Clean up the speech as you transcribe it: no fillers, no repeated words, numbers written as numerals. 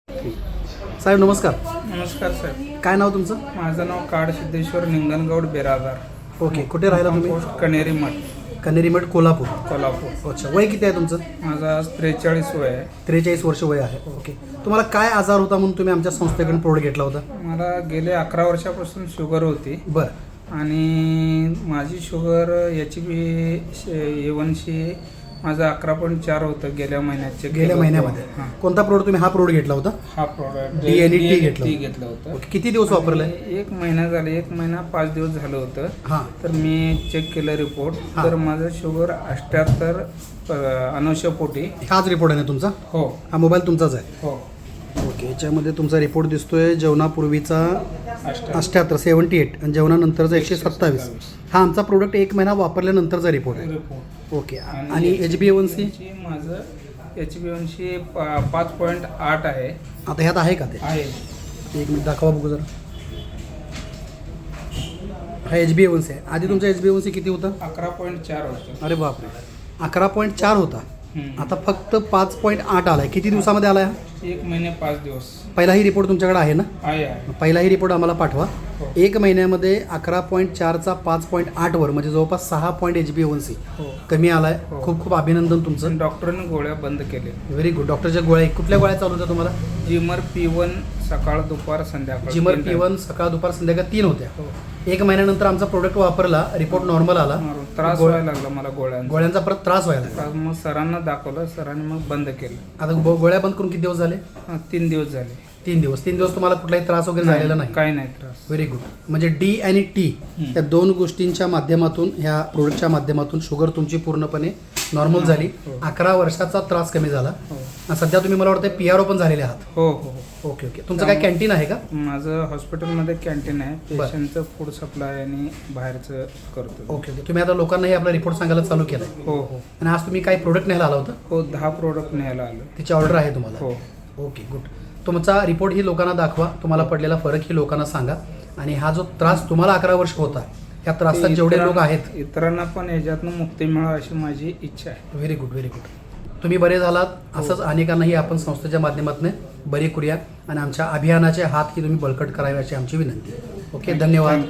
साहेब नमस्कार. नमस्कार साहेब. काय नाव तुमचं? माझं नाव काड सिद्धेश्वर निंगणगौड बेरादार. ओके. कुठे राहिला तुम्ही? पोस्ट कनेरी मठ, कनेरी मठ, कोल्हापूर. कोल्हापूर. अच्छा. वय किती आहे तुमचं? माझं आज 43 वय आहे. 43 वर्ष वय आहे. ओके. तुम्हाला काय आजार होता म्हणून तुम्ही आमच्या संस्थेकडून प्रोडक्ट घेतला होता? मला गेले 11 वर्षापासून शुगर होती बरं. आणि माझी शुगर HbA1c माझं 11.4 होतं गेल्या महिन्यामध्ये. हां. कोणता प्रोडक्ट तुम्ही? हा प्रोडक्ट घेतला होता? हा प्रोडक्ट DNT घेतलं होतं. ओके. किती दिवस वापरले? 1 महिना झाले. 1 महिना 5 दिवस झालं होतं. हां. तर मी चेक केलं रिपोर्ट. हां. तर माझं शुगर 78 अनुषपोटी. हाच रिपोर्ट आहे ना तुमचा? हो हा मोबाईल तुमचाच आहे? हो. ओके. याच्यामध्ये तुमचा रिपोर्ट दिसतोय जेवणापूर्वीचा 78 78 आणि जेवणानंतरचा 127. हा आमचा प्रोडक्ट 1 महिना वापरल्यानंतरचा रिपोर्ट आहे. रिपोर्ट. ओके. आणि HbA1c? माझं HbA1c 5.8 आहे. आता ह्यात आहे का ते? आहे. एक मिनिट दाखवा बघू जरा. हा HbA1c आहे. आधी तुमचा HbA1c किती होता? 11.4 होतं. अरे बापरे. 11.4 होता. आता फक्त 5.8 आलाय. किती दिवसामध्ये आलाय हा? 1 महिने 5 दिवस. पहिलाही रिपोर्ट तुमच्याकडे आहे ना? आहे. पहिलाही रिपोर्ट आम्हाला पाठवा. हो. 1 महिन्यामध्ये 11.4चा 5.8 वर म्हणजे जवळपास 6 पॉईंट HbA1c हो. कमी आलाय. हो. खूप खूप अभिनंदन तुमचं. डॉक्टरने गोळ्या बंद केल्या. Very good. डॉक्टरच्या गोळ्या कुठल्या गोळ्या चालू होत्या तुम्हाला? जिमर P1 सकाळ दुपार संध्याकाळ. जिमर P1 सकाळ दुपार संध्याकाळ 3 होत्या. हो. 1 महिन्यानंतर आमचा प्रोडक्ट वापरला, रिपोर्ट नॉर्मल आला. त्रास व्हायला लागला मला गोळ्यांचा. गोळ्यांचा परत त्रास व्हायला लागला. मग सरांना दाखवलं. सरांनी मग बंद केलं. आता गोळ्या बंद करून किती दिवस झाले? 3 दिवस झाले. 3 दिवस. 3 दिवस तुम्हाला कुठलाही त्रास वगैरे झालेला नाही? काही नाही त्रास. Very good. म्हणजे D आणि T या दोन गोष्टींच्या माध्यमातून, ह्या प्रोडक्टच्या माध्यमातून शुगर तुमची पूर्णपणे नॉर्मल झाली. हो. 11 वर्षाचा त्रास कमी झाला. हो आणि सध्या तुम्ही मला वाटतं PRO पण झालेले आहात. हो हो. Okay okay. तुमचं काय कॅन्टीन आहे का? माझं हॉस्पिटलमध्ये कॅन्टीन आहे. बरं. पेशंटचं फूड सप्लाय आणि बाहेरचं करतो. Okay okay. तुम्ही आता लोकांनाही आपला रिपोर्ट सांगायला चालू केलाय. हो हो आणि आज तुम्ही काही प्रोडक्ट न्यायला आला होता? हो. 10 प्रोडक्ट न्यायला आलो. तिची ऑर्डर आहे तुम्हाला? हो. Okay good. तुमचा रिपोर्ट ही लोकांना दाखवा. तुम्हाला पडलेला फरक ही लोकांना सांगा. आणि हा जो त्रास तुम्हाला 11 वर्ष होता, ह्या त्रासात जेवढे लोक आहेत इतरांना पण याच्यातनं मुक्ती मिळावी अशी माझी इच्छा आहे. Very good very good. तुम्ही बरे झालात असंच अनेकांनाही आपण संस्थेच्या माध्यमातून बरे करूया आणि आमच्या अभियानाचे हात ही तुम्ही बळकट करावे अशी आमची विनंती. ओके. धन्यवाद.